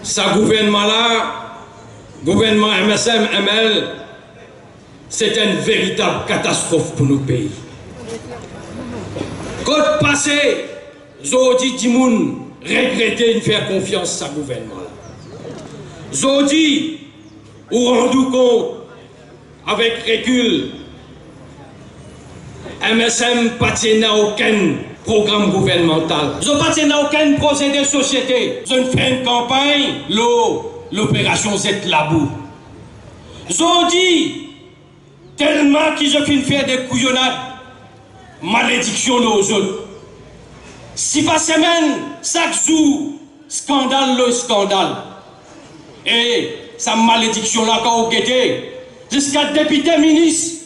Ce gouvernement-là, gouvernement MSM-ML, c'est une véritable catastrophe pour nos pays. Côte passé, Zodi Timoun regrettait de faire confiance à ce gouvernement-là. Zodi, ou rendu compte, avec recul, MSM ne n'a aucun programme gouvernemental. Ils n'ont aucun projet de société. Ils ont fait une campagne, l'opération Z Labou. Ils ont dit, tellement qu'ils ont fait des couillonnades, malédiction aux autres. Si pas semaine, chaque jour, scandale le scandale. Et sa malédiction-là, quand on guettait, jusqu'à député ministre,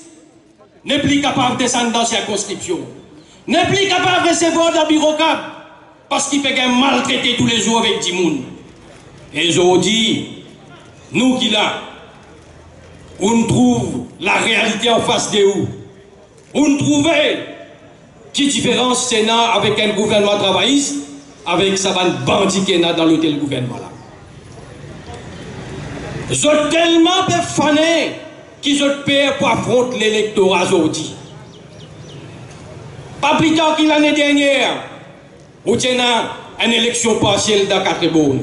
n'est plus capable de descendre dans la circonscription. N'est plus capable de recevoir dans le bureau cap parce qu'il fait maltraiter tous les jours avec Timoun. Et je dis, nous qui là, on trouve la réalité en face de nous. On trouve qui différence Sénat avec un gouvernement travailliste avec sa bande bandit qui est dans l'hôtel gouvernement là. Ils sont tellement fanés qu'ils ont payé pour affronter l'électorat aujourd'hui. Pas plus tard que l'année dernière, où il y a une élection partielle dans 4 bonnes.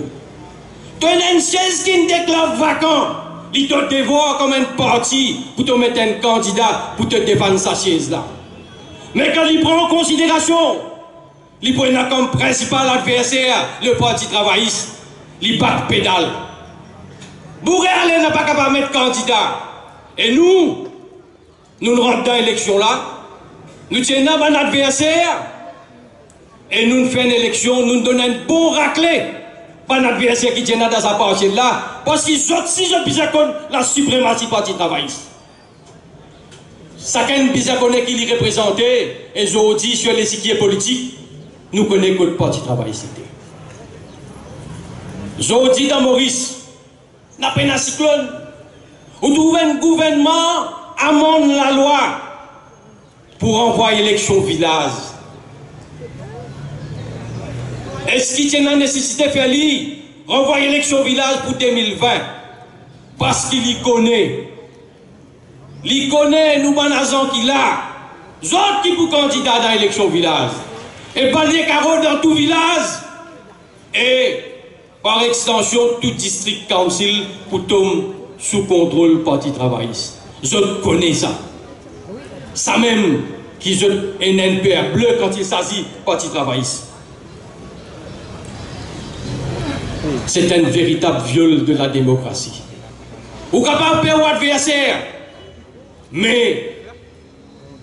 Tu as une chaise qui déclare vacant. Il te dévore comme un parti pour te mettre un candidat pour te défendre sa chaise là. Mais quand il prend en considération, il prend comme principal adversaire le parti travailliste, il bat pédale. Bourré n'a pas capable de mettre candidat. Et nous rentrons dans l'élection là. Nous tenons un adversaire et nous faisons une élection, nous donnons un bon raclé par l'adversaire qui tient dans sa partie là, parce qu'ils ont si je bisa la suprématie parti travailliste. Chacun bisa connaît qui l'y représentait et je dis sur les échiquiers politiques, nous connaissons que le parti travailliste. Je dis dans Maurice, n'a pas un cyclone, on trouve un gouvernement amende la loi pour envoyer l'élection au village. Est-ce qu'il y a une nécessité de faire renvoyer l'élection au village pour 2020? Parce qu'il y connaît. Il connaît nous banazans qu'il a. Autres qui pour candidat dans l'élection au village. Et pas les carreaux dans tout village. Et par extension, tout district council pour tomber sous contrôle parti travailliste. Je connais ça. Ça même qu'ils ont un NPR bleu quand il s'agit parti travailliste. C'est un véritable viol de la démocratie. Vous capable de perdre adversaire, mais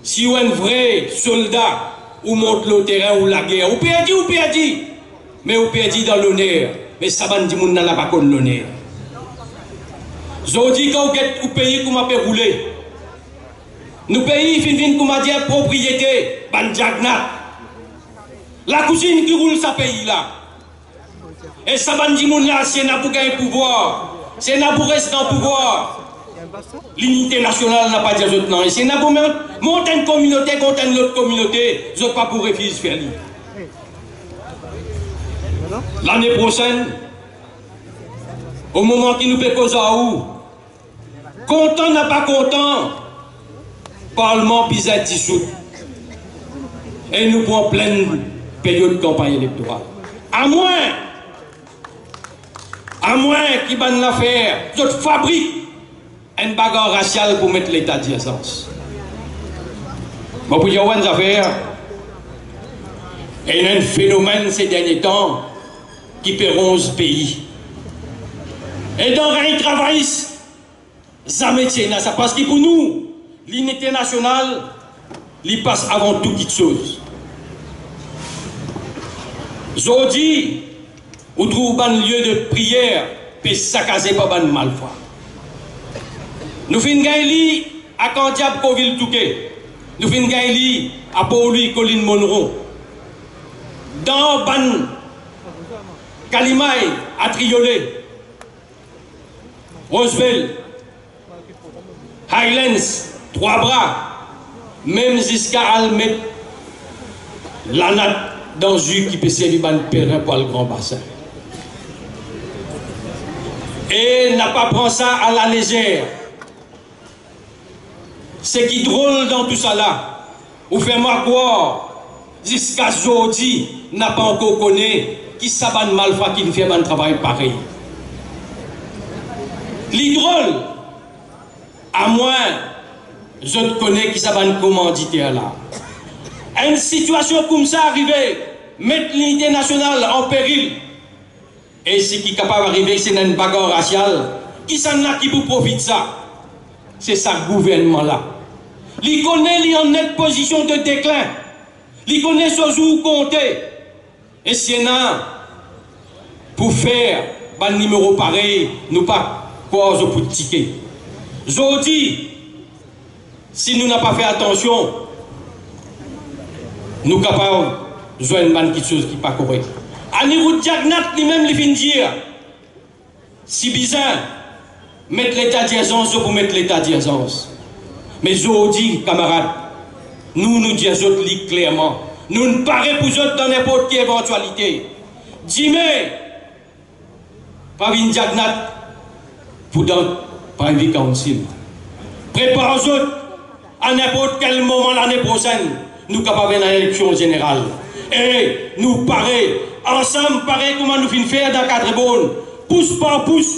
si vous êtes un vrai soldat, vous montez le terrain ou la guerre, vous perdez, mais vous perdez dans l'honneur. Mais ça va dire que vous n'avez pas l'honneur. Je dis quand vous êtes au pays qui m'a fait rouler. Nous pays fin comme a dit propriété bandiagnat. La cousine qui roule ce pays là. Et ça va dire là c'est n'a pour gagner pouvoir, c'est n'a pour rester dans le pouvoir. L'unité nationale n'a pas dit aux autres non. Et c'est n'a pour monter une communauté contre une autre communauté, je pas pour refuser faire lui. L'année prochaine, au moment qui nous fait cause à où, content n'a pas content. Parlement puis à dissout. Et nous prenons pleine période de campagne électorale. À moins qu'ils bannent l'affaire, d'autres fabriquent une bagarre raciale pour mettre l'état d'urgence. Bon, pour y avoir une affaire, il y a un phénomène ces derniers temps qui perd 11 pays. Et dans les travaillistes, ça métier, ça parce que pour nous, l'unité nationale, il passe avant tout toute chose. Aujourd'hui, on trouve un lieu de prière, puis saccagé par un malfrat. Nous finissons gagner à Candiab, Coville, Touquet. Nous finissons gagner à Pauli, Colline Monroe. Dans Ban, Calimay, à Triolet, Roosevelt, Highlands, Trois-Bras, même jusqu'à Almet, la natte dans jus qui peut servir de terrain pour le grand bassin. Et n'a pas pris ça à la légère. Ce qui est drôle dans tout ça là, ou fait-moi croire, jusqu'à aujourd'hui, n'a pas encore connu qui s'abat malfa qui fait un travail pareil. Les drôle, à moins, je te connais qui s'abat commanditaire là. Une situation comme ça arrivée, mettre l'unité nationale en péril. Et ce qui est capable d'arriver, c'est une bagarre raciale. Qui s'en a qui vous profite ça? C'est ça gouvernement là. Il connaît, il est en nette position de déclin. Il connaît ce jour compté. Et Sénat, pour faire un numéro pareil, nous pas cause pour ticket. Aujourd'hui, si nous n'avons pas fait attention, nous sommes capables de jouer quelque chose qui n'est pas correct. À niveau de Jagnat, lui-même, il vient dire, si bizarre, mettre l'état d'urgence pour mettre l'état d'urgence. Mais aujourd'hui, camarades, nous disons clairement, nous ne parlons pour eux dans n'importe quelle éventualité. Dis-moi, par une Jagnat, pour dans par une council. Préparons-nous à n'importe quel moment l'année prochaine, nous sommes capables d'une élection générale. Et nous paraît, ensemble, pareil comment nous finissons faire dans le cadre bon, pouce par pouce,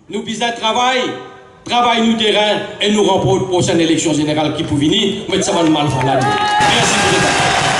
nous visons le travail nous terrain et nous remportons la prochaine élection générale qui peut venir, mais ça va mal faire. Merci.